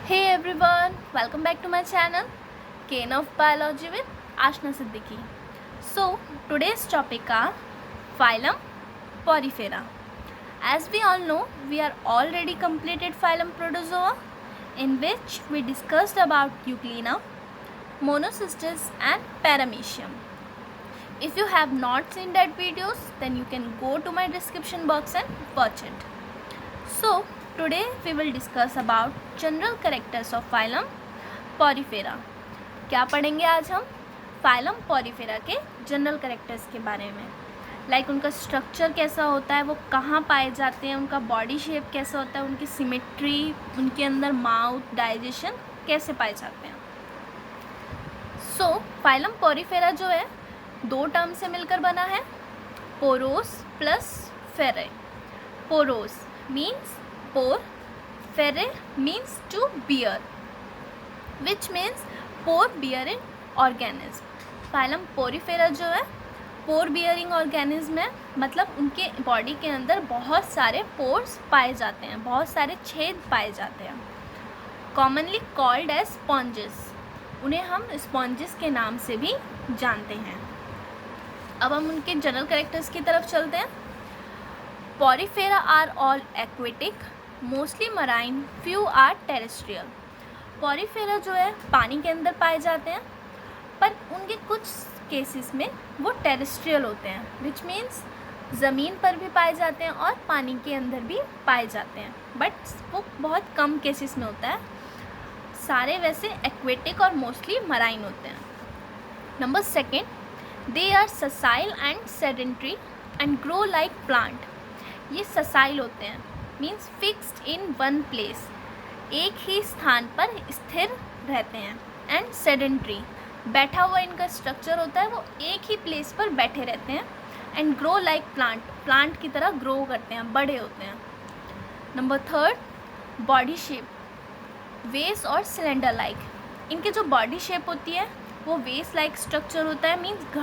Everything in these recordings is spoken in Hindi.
Hey everyone, welcome back to my channel Kane of Biology with Ashna Siddiqui. So today's topic are phylum Porifera. As we all know, we are already completed phylum Protozoa, in which we discussed about Euglena, Monocystis and Paramecium. If you have not seen that videos, then you can go to my description box and watch it. So today we will discuss about general characters of phylum Porifera. क्या पढ़ेंगे आज हम फाइलम पॉरीफेरा के जनरल कैरेक्टर्स के बारे में, लाइक उनका स्ट्रक्चर कैसा होता है, वो कहाँ पाए जाते हैं, उनका बॉडी शेप कैसा होता है, उनकी सिमेट्री, उनके अंदर माउथ, डाइजेशन कैसे पाए जाते हैं. सो फाइलम पॉरीफेरा जो है दो टर्म से मिलकर बना है, पोरोस प्लस फेरे. Porus means pore, ferre means to bear, which means pore bearing organism. phylum porifera जो है pore bearing organism है, मतलब उनके बॉडी के अंदर बहुत सारे pores पाए जाते हैं, बहुत सारे छेद पाए जाते हैं. commonly called as sponges, उन्हें हम sponges के नाम से भी जानते हैं. अब हम उनके जनरल कैरेक्टर्स की तरफ चलते हैं. Porifera are all aquatic, mostly marine, few are terrestrial. Porifera जो है पानी के अंदर पाए जाते हैं, पर उनके कुछ केसेस में वो टेरेस्ट्रियल होते हैं, विच मीन्स ज़मीन पर भी पाए जाते हैं और पानी के अंदर भी पाए जाते हैं, बट वो बहुत कम केसेस में होता है. सारे वैसे एक्वेटिक और मोस्टली मराइन होते हैं. Number second, they are sessile and sedentary and grow like plant. ये ससाइल होते हैं, means fixed in one place, एक ही स्थान पर स्थिर रहते हैं. एंड सेडेंट्री, बैठा हुआ इनका स्ट्रक्चर होता है, वो एक ही प्लेस पर बैठे रहते हैं. And grow like plant, plant की तरह ग्रो करते हैं, बड़े होते हैं. नंबर थर्ड, बॉडी शेप, वेस और सिलेंडर लाइक. इनके जो बॉडी शेप होती है वो वेस लाइक स्ट्रक्चर होता है, मीन्स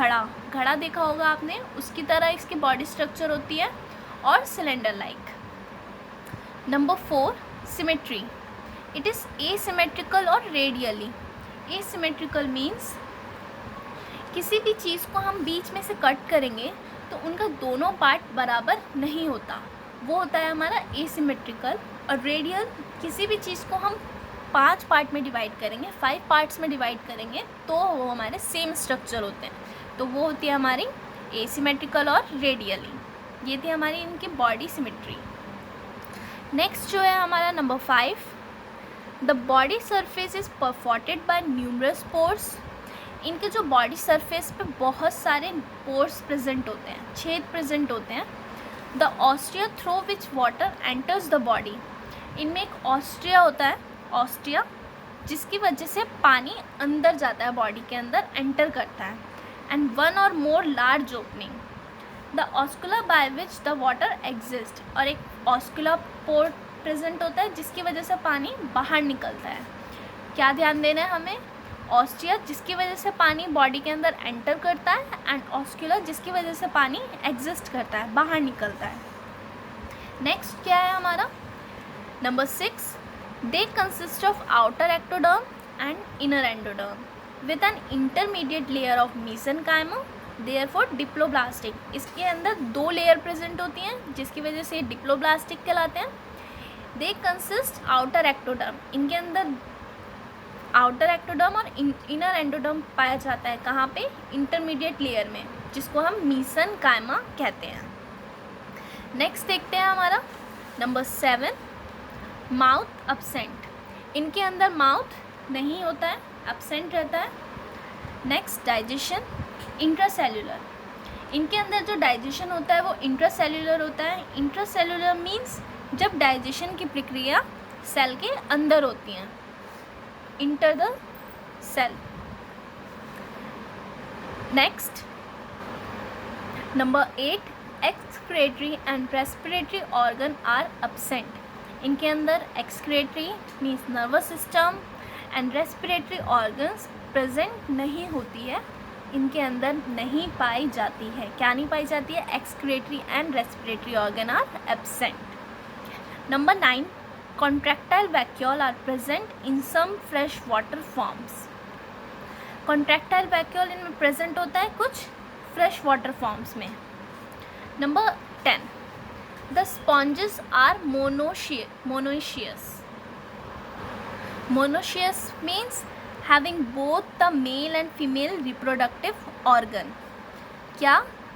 घड़ा देखा होगा आपने, उसकी तरह इसकी बॉडी स्ट्रक्चर होती है, और cylinder like. Number four, symmetry. It is asymmetrical और रेडियली. एसिमेट्रिकल मीन्स किसी भी चीज़ को हम बीच में से कट करेंगे तो उनका दोनों पार्ट बराबर नहीं होता, वो होता है हमारा एसिमेट्रिकल. और रेडियल, किसी भी चीज़ को हम 5 पार्ट में डिवाइड करेंगे, 5 पार्ट्स में डिवाइड करेंगे तो वो हमारे सेम स्ट्रक्चर होते हैं, तो वो होती है हमारी एसिमेट्रिकल और रेडियली. ये थी हमारी इनकी बॉडी सिमेट्री. नेक्स्ट जो है हमारा number 5, the body surface is perforated by numerous pores. इनके जो बॉडी सरफेस पे बहुत सारे पोर्स प्रेजेंट होते हैं, छेद प्रेजेंट होते हैं. The Austria through which water enters the body. इनमें एक ऑस्ट्रिया होता है, ऑस्ट्रिया, जिसकी वजह से पानी अंदर जाता है, बॉडी के अंदर एंटर करता है. And one or more large opening, the oscula by which the water exist. और एक ऑस्कुला पोर प्रेजेंट होता है जिसकी वजह से पानी बाहर निकलता है. क्या ध्यान देना है हमें, ऑस्ट्रिया जिसकी वजह से पानी बॉडी के अंदर एंटर करता है, एंड ऑस्कुला जिसकी वजह से पानी एग्जिस्ट करता है, बाहर निकलता है. नेक्स्ट क्या है हमारा number 6, they consist of outer ectoderm and inner endoderm with an intermediate layer of mesenchyma, therefore diploblastic. इसके अंदर 2 लेयर प्रेजेंट होती हैं जिसकी वजह से डिप्लोब्लास्टिक कहलाते हैं. दे कंसिस्ट आउटर एक्टोडर्म, इनके अंदर आउटर एक्टोडर्म और इनर एंडोडर्म पाया जाता है. कहाँ पे, इंटरमीडिएट लेयर में, जिसको हम मेसेनकाइमा कहते हैं. नेक्स्ट देखते हैं हमारा नंबर 7, माउथ अब्सेंट. इनके अंदर माउथ नहीं होता है, अब्सेंट रहता है. Next, digestion intracellular. इनके अंदर जो डाइजेशन होता है वो इंट्रासेल्युलर होता है. इंट्रासेल्युलर मीन्स जब डाइजेशन की प्रक्रिया सेल के अंदर होती हैं, inter the cell. Next number 8, excretory and respiratory organ are absent. इनके अंदर excretory means nervous system and respiratory organs present नहीं होती है, इनके अंदर नहीं पाई जाती है. क्या नहीं पाई जाती है, excretory and respiratory organ are absent. Number 9, contractile vacuole are present in some fresh water forms. Contractile vacuole इनमें present होता है कुछ fresh water forms में. Number 10. The sponges are monoecious. Monoecious means having both the male and female reproductive organ. क्या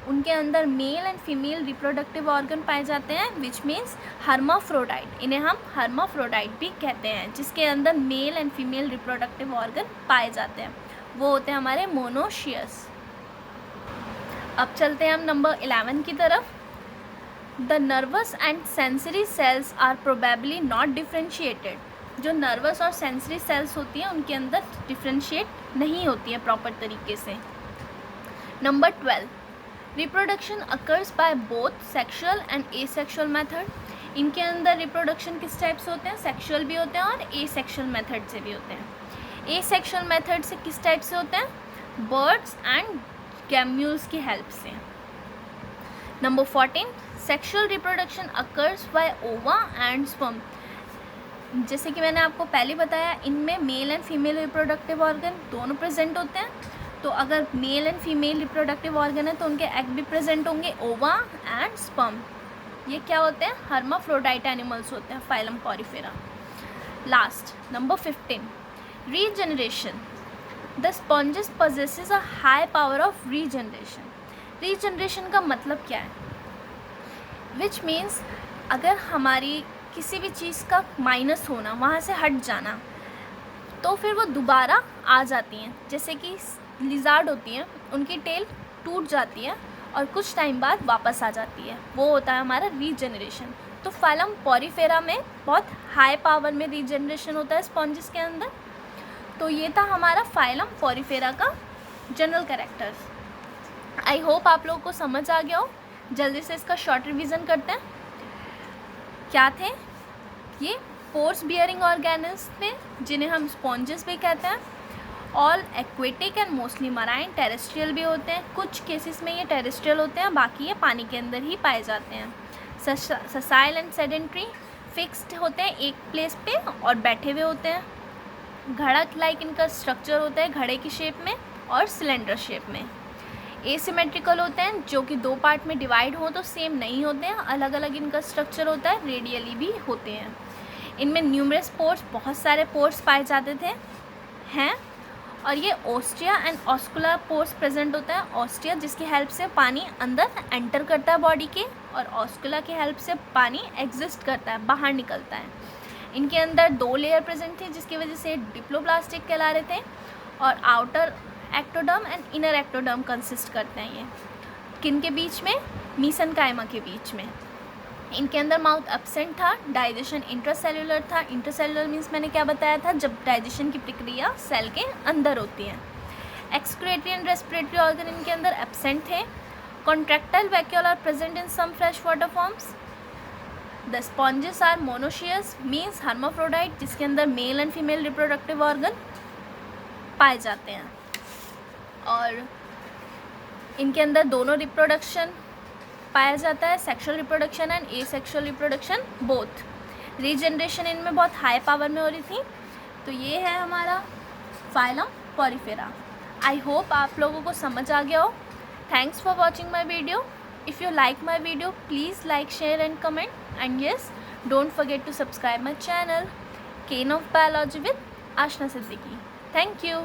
उनके अंदर male and female reproductive organ पाए जाते हैं, विच मीन्स हर्माफ्रोडाइट. इन्हें हम हर्माफ्रोडाइट भी कहते हैं, जिसके अंदर male and female reproductive organ पाए जाते हैं. वो होते हैं हमारे मोनोशियस. अब चलते हैं हम नंबर 11 की तरफ. The nervous and sensory cells are probably not differentiated. जो नर्वस और सेंसरी सेल्स होती हैं उनके अंदर डिफ्रेंशिएट नहीं होती है प्रॉपर तरीके से. Number 12. Reproduction occurs by both sexual and asexual method. इनके अंदर रिप्रोडक्शन किस टाइप से होते हैं, सेक्शुअल भी होते हैं और एसेक्शुअल मेथड से भी होते हैं. एसेक्शुअल मेथड से किस टाइप से होते हैं, बर्ड्स एंड गैम्यूल्स की हेल्प से. Number 14. Sexual reproduction occurs by ओवा एंड स्पर्म. जैसे कि मैंने आपको पहले बताया, इनमें mail and female reproductive organ दोनों प्रेजेंट होते हैं. तो अगर mail and female reproductive organ है तो उनके एग भी प्रेजेंट होंगे, ओवा एंड स्पर्म. ये क्या होते हैं, हर्माफ्रोडाइट एनिमल्स होते हैं, phylum Porifera. Last number 15. Regeneration. The sponges possesses a high power of regeneration. Regeneration का मतलब क्या है, विच मीन्स अगर हमारी किसी भी चीज़ का माइनस होना, वहाँ से हट जाना, तो फिर वो दोबारा आ जाती हैं. जैसे कि लिजार्ड होती हैं, उनकी टेल टूट जाती है और कुछ टाइम बाद वापस आ जाती है. वो होता है हमारा रीजनरेशन. तो फाइलम पॉरीफेरा में बहुत हाई पावर में रीजनरेशन होता है स्पॉन्जेस के अंदर. तो ये था हमारा फाइलम पॉरीफेरा का जनरल कैरेक्टर्स. आई होप आप लोगों को समझ आ गया हो. जल्दी से इसका शॉर्ट रिवीजन करते हैं. क्या थे ये, पोर्स बियरिंग ऑर्गेनिल्स थे जिन्हें हम स्पॉन्जेस भी कहते हैं. All aquatic and mostly marine. Terrestrial भी होते हैं, कुछ केसेस में ये टेरेस्ट्रियल होते हैं, बाकी ये पानी के अंदर ही पाए जाते हैं. ससाइल एंड सेडेंट्री. फिक्स्ड होते हैं एक प्लेस पे और बैठे हुए होते हैं. घड़क लाइक इनका स्ट्रक्चर होता है, घड़े की शेप में और सिलेंडर शेप में. एसिमेट्रिकल होते हैं, जो कि दो पार्ट में डिवाइड हो तो सेम नहीं होते हैं, अलग अलग इनका स्ट्रक्चर होता है. रेडियली भी होते हैं. इनमें न्यूमरस पोर्स, बहुत सारे पोर्स पाए जाते थे हैं. और ये ओस्टिया एंड ऑस्कुलर पोर्स प्रेजेंट होता है. ओस्टिया जिसकी हेल्प से पानी अंदर एंटर करता है बॉडी के, और ऑस्कुलर की हेल्प से पानी एग्जिस्ट करता है, बाहर निकलता है. इनके अंदर 2 लेयर प्रेजेंट थी जिसकी वजह से डिप्लोप्लास्टिक कहला रहे थे. और outer ectoderm and inner ectoderm consist करते हैं. ये किन के बीच में, मीसेनकाइमा के बीच में. इनके अंदर माउथ एब्सेंट था. डाइजेशन इंट्रासेल्युलर था. इंट्रासेल्युलर मीन्स मैंने क्या बताया था, जब डाइजेशन की प्रक्रिया सेल के अंदर होती है. एक्सक्रीटरी एंड रेस्पिरेटरी ऑर्गन इनके अंदर एब्सेंट थे. Contractile vacuole are present in some fresh water forms. The sponges are monoecious means hermaphrodite, जिसके अंदर male and female reproductive organ पाए जाते हैं. और इनके अंदर दोनों रिप्रोडक्शन पाया जाता है, sexual reproduction and asexual reproduction both. Regeneration इनमें बहुत हाई पावर में हो रही थी. तो ये है हमारा फाइलम पॉरीफेरा. आई होप आप लोगों को समझ आ गया हो. Thanks for watching my video. If you like my video please like, share and comment. And yes, don't forget to subscribe my channel Ken of Biology with Aashna Siddiqui. Thank you.